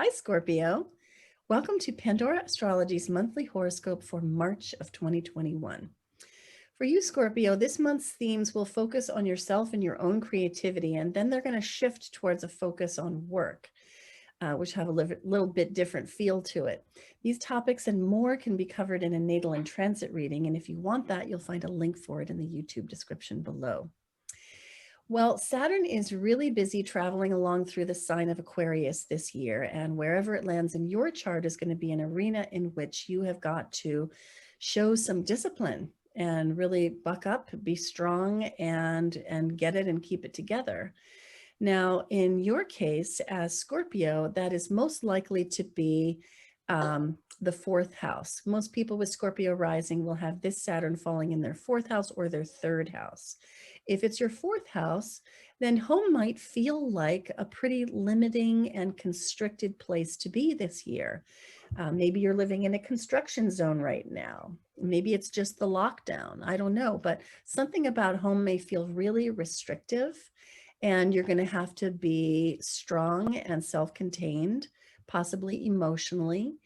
Hi, Scorpio. Welcome to Pandora Astrology's monthly horoscope for March of 2021. For you, Scorpio, this month's themes will focus on yourself and your own creativity, and then they're going to shift towards a focus on work, which have a little bit different feel to it. These topics and more can be covered in a Natal and Transit reading, and if you want that, you'll find a link for it in the YouTube description below. Well, Saturn is really busy traveling along through the sign of Aquarius this year, and wherever it lands in your chart is going to be an arena in which you have got to show some discipline and really buck up, be strong, and get it and keep it together. Now, in your case, as Scorpio, that is most likely to be the fourth house. Most people with Scorpio rising will have this Saturn falling in their fourth house or their third house. If it's your fourth house, then home might feel like a pretty limiting and constricted place to be this year. Maybe you're living in a construction zone right now. Maybe it's just the lockdown. I don't know, but something about home may feel really restrictive, and you're going to have to be strong and self-contained, possibly emotionally.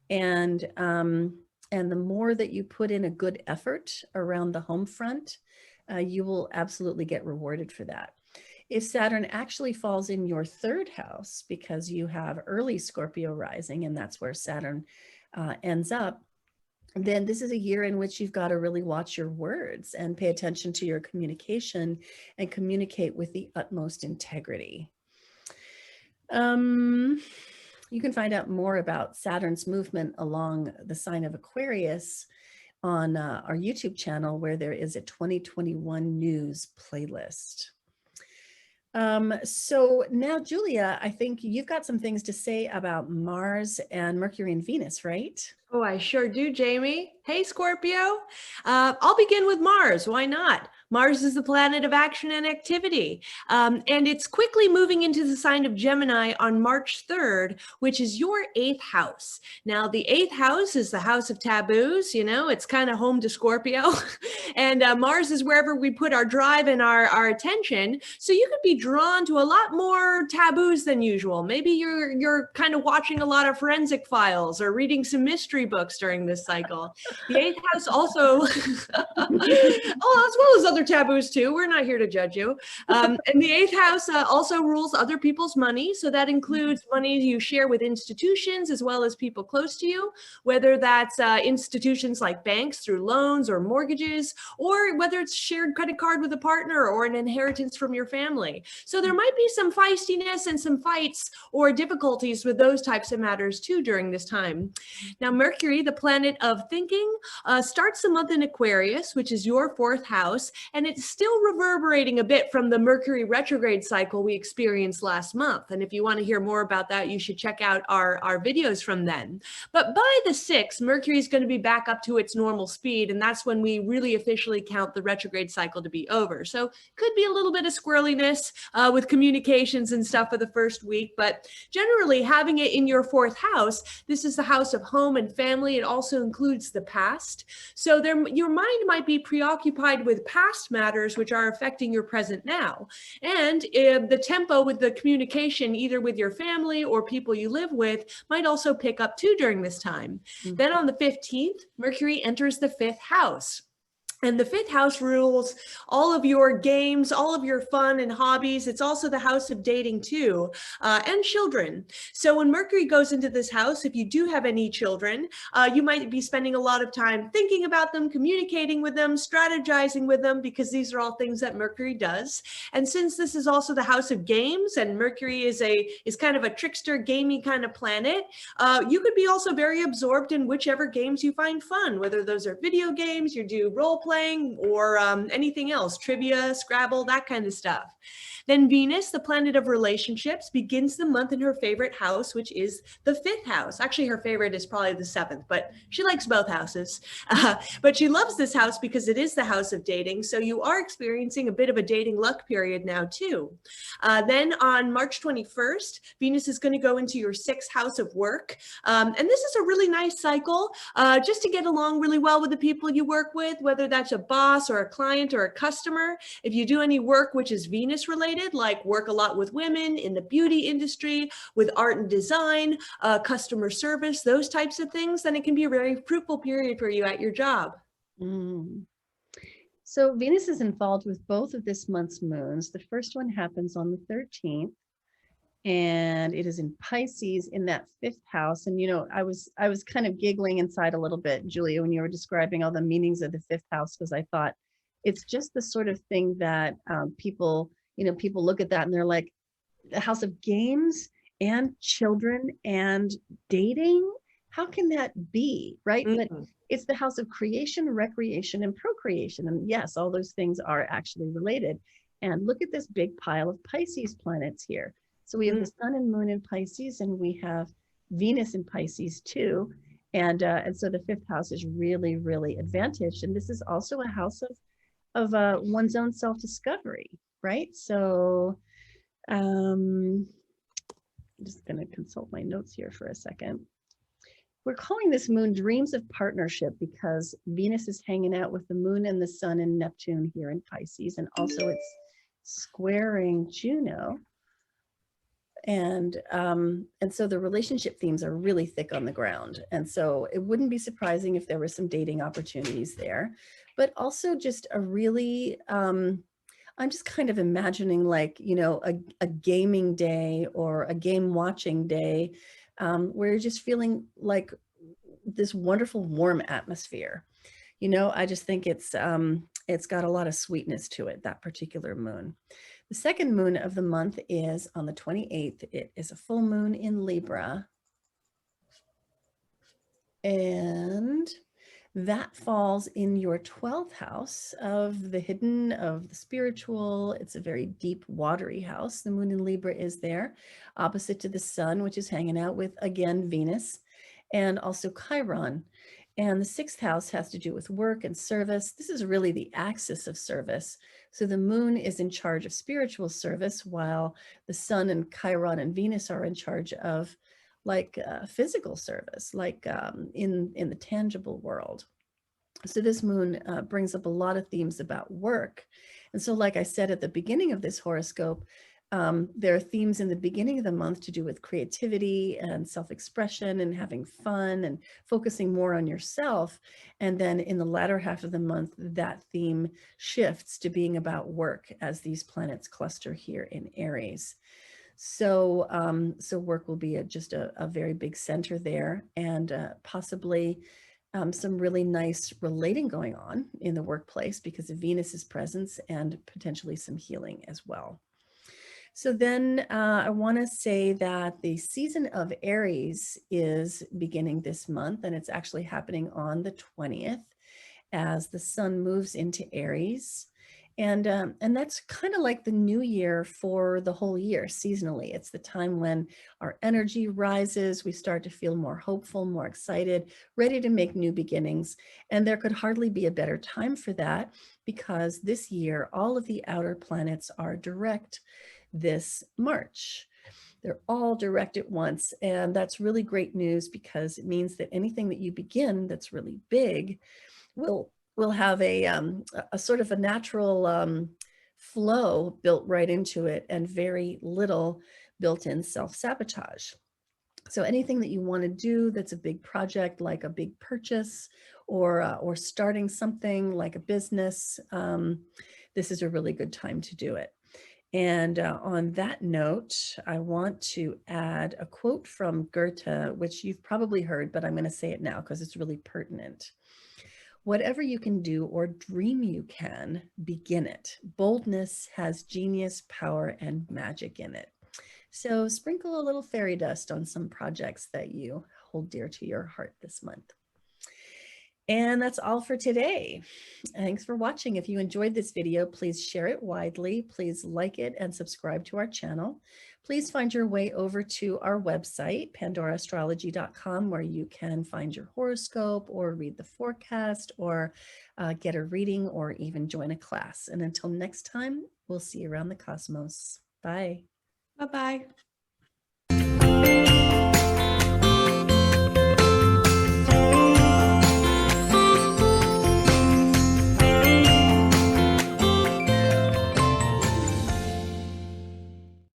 And the more that you put in a good effort around the home front, you will absolutely get rewarded for that. If Saturn actually falls in your third house, because you have early Scorpio rising, and that's where Saturn ends up, then this is a year in which you've got to really watch your words and pay attention to your communication and communicate with the utmost integrity. You can find out more about Saturn's movement along the sign of Aquarius on our YouTube channel, where there is a 2021 news playlist. So now, Julia, I think you've got some things to say about Mars and Mercury and Venus, right? Oh, I sure do, Jamie. Hey, Scorpio. I'll begin with Mars. Why not? Mars is the planet of action and activity. And it's quickly moving into the sign of Gemini on March 3rd, which is your 8th house. Now, the 8th house is the house of taboos. You know, it's kind of home to Scorpio. And Mars is wherever we put our drive and our attention. So you could be drawn to a lot more taboos than usual. Maybe you're kind of watching a lot of forensic files or reading some mystery books during this cycle. The 8th house also, as well as other taboos too. We're not here to judge you. And the 8th house also rules other people's money. So that includes money you share with institutions as well as people close to you, whether that's institutions like banks through loans or mortgages, or whether it's shared credit card with a partner or an inheritance from your family. So there might be some feistiness and some fights or difficulties with those types of matters too during this time. Now, Mercury, the planet of thinking, starts the month in Aquarius, which is your 4th house, and it's still reverberating a bit from the Mercury retrograde cycle we experienced last month. And if you want to hear more about that, you should check out our videos from then. But by the 6th, Mercury is going to be back up to its normal speed, and that's when we really officially count the retrograde cycle to be over. So could be a little bit of squirreliness with communications and stuff for the first week, but generally having it in your 4th house, this is the house of home and family. It also includes the past. So your mind might be preoccupied with past matters which are affecting your present now. And the tempo with the communication, either with your family or people you live with, might also pick up too during this time. Then on the 15th, Mercury enters the 5th house. And the 5th house rules all of your games, all of your fun and hobbies. It's also the house of dating too, and children. So when Mercury goes into this house, if you do have any children, you might be spending a lot of time thinking about them, communicating with them, strategizing with them, because these are all things that Mercury does. And since this is also the house of games, and Mercury is kind of a trickster, gamey kind of planet, you could be also very absorbed in whichever games you find fun, whether those are video games, you do role playing, or anything else, trivia, Scrabble, that kind of stuff. Then Venus, the planet of relationships, begins the month in her favorite house, which is the 5th house. Actually, her favorite is probably the 7th, but she likes both houses. But she loves this house because it is the house of dating. So you are experiencing a bit of a dating luck period now too. Then on March 21st, Venus is going to go into your 6th house of work. And this is a really nice cycle just to get along really well with the people you work with, whether that's that's a boss or a client or a customer. If you do any work which is Venus related, like work a lot with women in the beauty industry, with art and design, customer service, those types of things, then it can be a very fruitful period for you at your job. Mm. So Venus is involved with both of this month's moons. The first one happens on the 13th, and it is in Pisces in that 5th house. And I was kind of giggling inside a little bit, Julia, when you were describing all the meanings of the 5th house, because I thought it's just the sort of thing that people look at that and they're like, the house of games and children and dating. How can that be, right? But it's the house of creation, recreation, and procreation. And yes, all those things are actually related. And look at this big pile of Pisces planets here. So we have the sun and moon in Pisces, and we have Venus in Pisces too. And so the 5th house is really, really advantaged. And this is also a house of one's own self-discovery, right? So I'm just going to consult my notes here for a second. We're calling this moon Dreams of Partnership because Venus is hanging out with the moon and the sun and Neptune here in Pisces, and also it's squaring Juno. And so the relationship themes are really thick on the ground. And so it wouldn't be surprising if there were some dating opportunities there, but also just a really, I'm just kind of imagining like, a gaming day or a game watching day where you're just feeling like this wonderful warm atmosphere. I just think it's got a lot of sweetness to it, that particular moon. The second moon of the month is on the 28th. It is a full moon in Libra. And that falls in your 12th house of the hidden, of the spiritual. It's a very deep, watery house. The moon in Libra is there, opposite to the sun, which is hanging out with, again, Venus, and also Chiron. And the 6th house has to do with work and service. This is really the axis of service. So the moon is in charge of spiritual service, while the sun and Chiron and Venus are in charge of like physical service, like in the tangible world. So this moon brings up a lot of themes about work. And so like I said at the beginning of this horoscope, there are themes in the beginning of the month to do with creativity and self-expression and having fun and focusing more on yourself. And then in the latter half of the month, that theme shifts to being about work as these planets cluster here in Aries. So, so work will be just a very big center there, and possibly some really nice relating going on in the workplace because of Venus's presence, and potentially some healing as well. So then I want to say that the season of Aries is beginning this month, and it's actually happening on the 20th as the sun moves into Aries. And that's kind of like the new year for the whole year seasonally. It's the time when our energy rises, we start to feel more hopeful, more excited, ready to make new beginnings. And there could hardly be a better time for that because this year, all of the outer planets are direct this March. They're all direct at once. And that's really great news because it means that anything that you begin that's really big will have a sort of a natural flow built right into it, and very little built-in self-sabotage. So anything that you want to do that's a big project, like a big purchase, or starting something like a business, this is a really good time to do it. And on that note, I want to add a quote from Goethe, which you've probably heard, but I'm going to say it now because it's really pertinent. Whatever you can do or dream you can, begin it. Boldness has genius, power, and magic in it. So sprinkle a little fairy dust on some projects that you hold dear to your heart this month. And that's all for today. Thanks for watching. If you enjoyed this video, please share it widely. Please like it and subscribe to our channel. Please find your way over to our website, pandoraastrology.com, where you can find your horoscope or read the forecast or get a reading or even join a class. And until next time, we'll see you around the cosmos. Bye. Bye-bye.